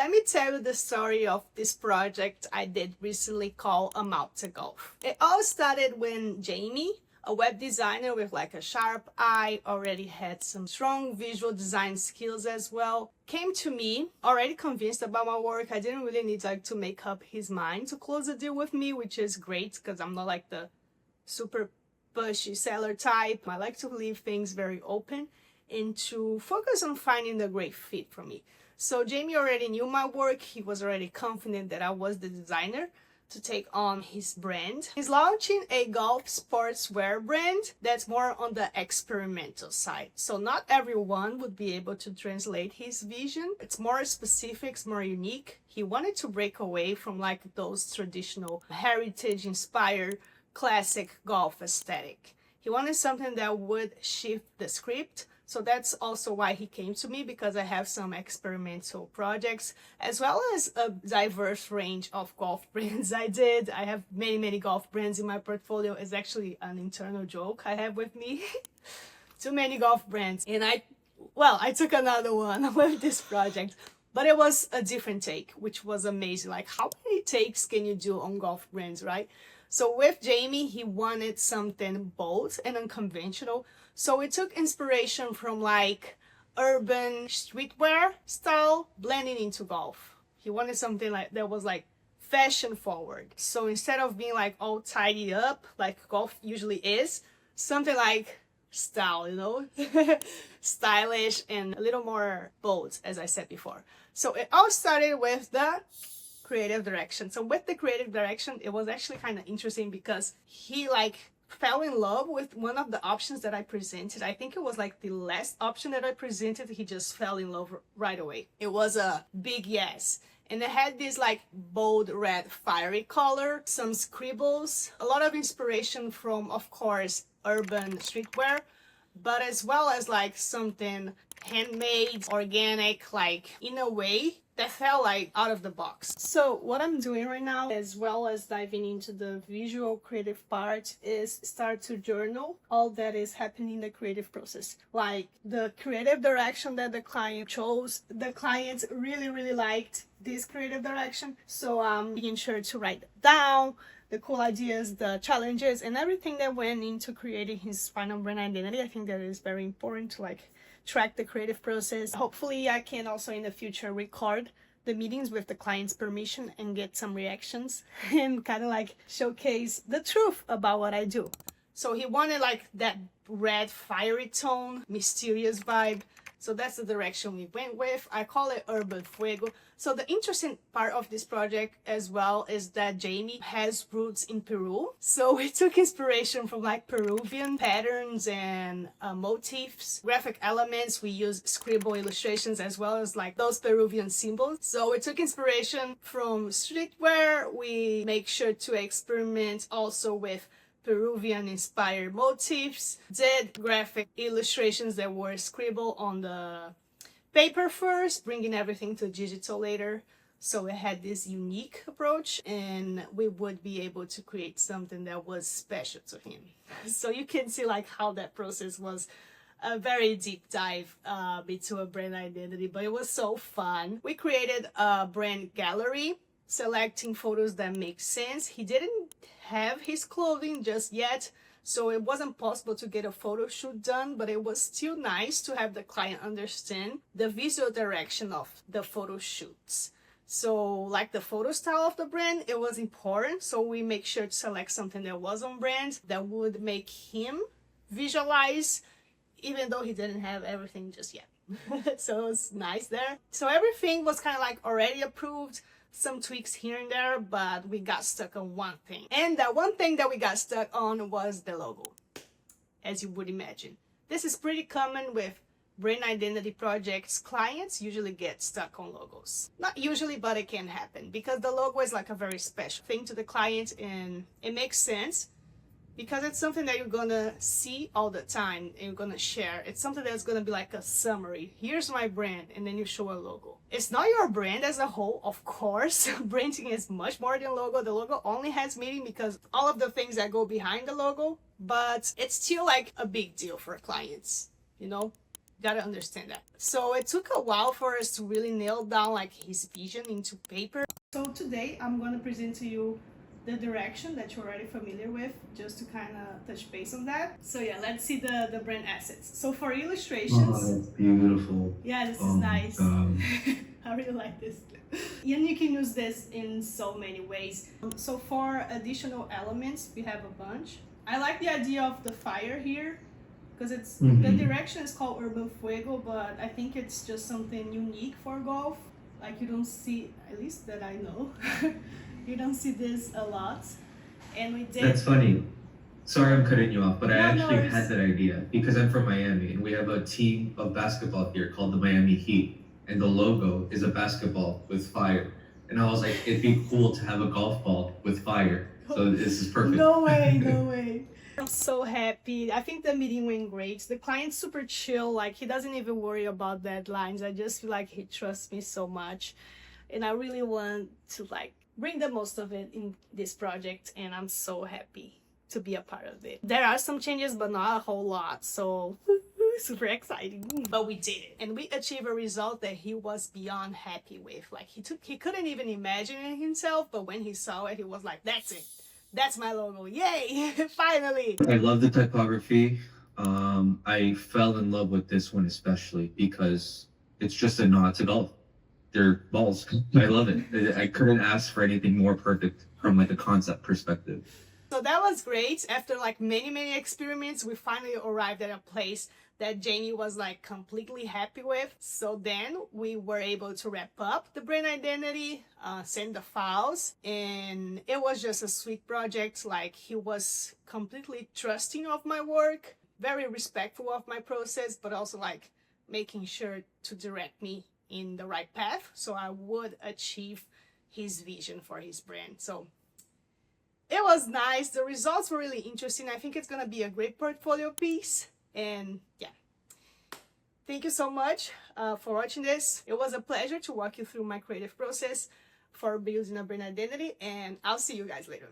let me tell you the story of this project I did recently called Amauta Golf. It all started when Jamie, a web designer with like a sharp eye, already had some strong visual design skills as well, came to me already convinced about my work. I didn't really need like to make up his mind to close a deal with me, which is great because I'm not like the super pushy seller type. I like to leave things very open and to focus on finding the great fit for me. So Jamie already knew my work. He was already confident that I was the designer to take on his brand. He's launching a golf sportswear brand that's more on the experimental side. So not everyone would be able to translate his vision. It's more specific, it's more unique. He wanted to break away from like those traditional heritage-inspired classic golf aesthetic. He wanted something that would shift the script. So that's also why he came to me, because I have some experimental projects as well as a diverse range of golf brands I did. I have many golf brands in my portfolio. It's actually an internal joke I have with me. Too many golf brands. And I took another one with this project, but it was a different take, which was amazing. Like, how many takes can you do on golf brands, right? So with Jamie, he wanted something bold and unconventional. So we took inspiration from like urban streetwear style blending into golf. He wanted something like that was like fashion forward. So instead of being like all tidy up like golf usually is, something like style, you know, stylish and a little more bold, as I said before. So it all started with the creative direction. So with the creative direction, it was actually kind of interesting because he like fell in love with one of the options that I presented. I think it was like the last option that I presented. He just fell in love right away. It was a big yes. And it had this like bold red fiery color, some scribbles, a lot of inspiration from, of course, urban streetwear, but as well as like something handmade, organic, like in a way that felt like out of the box. So what I'm doing right now, as well as diving into the visual creative part, is start to journal all that is happening in the creative process. Like the creative direction that the client chose. The client really liked this creative direction. So I'm being sure to write it down, the cool ideas, the challenges, and everything that went into creating his final brand identity. I think that is very important to like track the creative process. Hopefully I can also in the future record the meetings with the client's permission and get some reactions and kind of like showcase the truth about what I do. So he wanted like that red fiery tone, mysterious vibe. So that's the direction we went with. I call it Urban Fuego. So the interesting part of this project as well is that Jamie has roots in Peru. So we took inspiration from like Peruvian patterns and motifs, graphic elements. We used scribble illustrations as well as like those Peruvian symbols. So we took inspiration from streetwear. We make sure to experiment also with Peruvian inspired motifs, did graphic illustrations that were scribbled on the paper first, bringing everything to digital later. So it had this unique approach and we would be able to create something that was special to him. So you can see like how that process was a very deep dive into a brand identity, but it was so fun. We created a brand gallery, selecting photos that make sense. He didn't have his clothing just yet, so it wasn't possible to get a photo shoot done, but it was still nice to have the client understand the visual direction of the photo shoots. So like the photo style of the brand, it was important, so we make sure to select something that was on brand, that would make him visualize, even though he didn't have everything just yet. So it was nice there. So everything was kind of like already approved, some tweaks here and there, but we got stuck on one thing. And that one thing that we got stuck on was the logo, as you would imagine. This is pretty common with brand identity projects. Clients usually get stuck on logos. Not usually, but it can happen because the logo is like a very special thing to the client, and it makes sense because it's something that you're gonna see all the time and you're gonna share. It's something that's gonna be like a summary. Here's my brand, and then you show a logo. It's not your brand as a whole, of course. Branding is much more than logo. The logo only has meaning because all of the things that go behind the logo, but it's still like a big deal for clients, you know? Gotta understand that. So it took a while for us to really nail down like his vision into paper. So today I'm gonna present to you the direction that you're already familiar with, just to kind of touch base on that. So yeah, let's see the brand assets. So for illustrations, oh, that's beautiful. yeah, this is Oh my nice. God. I really like this. And you can use this in so many ways. So for additional elements, we have a bunch. I like the idea of the fire here, because it's the direction is called Urban Fuego, but I think it's just something unique for golf. Like you don't see, at least that I know, you don't see this a lot. And we did. That's funny. Sorry I'm cutting you off, but I No, no actually worries. had that idea because I'm from Miami and we have a team of basketball here called the Miami Heat. And the logo is a basketball with fire. And I was like, it'd be cool to have a golf ball with fire. So this is perfect. No way, no way. I'm so happy. I think the meeting went great. The client's super chill. Like he doesn't even worry about deadlines. I just feel like he trusts me so much. And I really want to like bring the most of it in this project. And I'm so happy to be a part of it. There are some changes, but not a whole lot. So super exciting. But we did it. And we achieved a result that he was beyond happy with. Like he couldn't even imagine it himself, but when he saw it, he was like, that's it. That's my logo. Yay! Finally! I love the typography. I fell in love with this one especially because it's just a nod to golf. They're balls. I love it. I couldn't ask for anything more perfect from like a concept perspective. So that was great. After like many experiments, we finally arrived at a place that Jamie was like completely happy with. So then we were able to wrap up the brand identity, send the files, and it was just a sweet project. Like he was completely trusting of my work, very respectful of my process, but also like making sure to direct me in the right path so I would achieve his vision for his brand. So it was nice. The results were really interesting. I think it's gonna be a great portfolio piece. And yeah, thank you so much for watching this. It was a pleasure to walk you through my creative process for building a brand identity, and I'll see you guys later.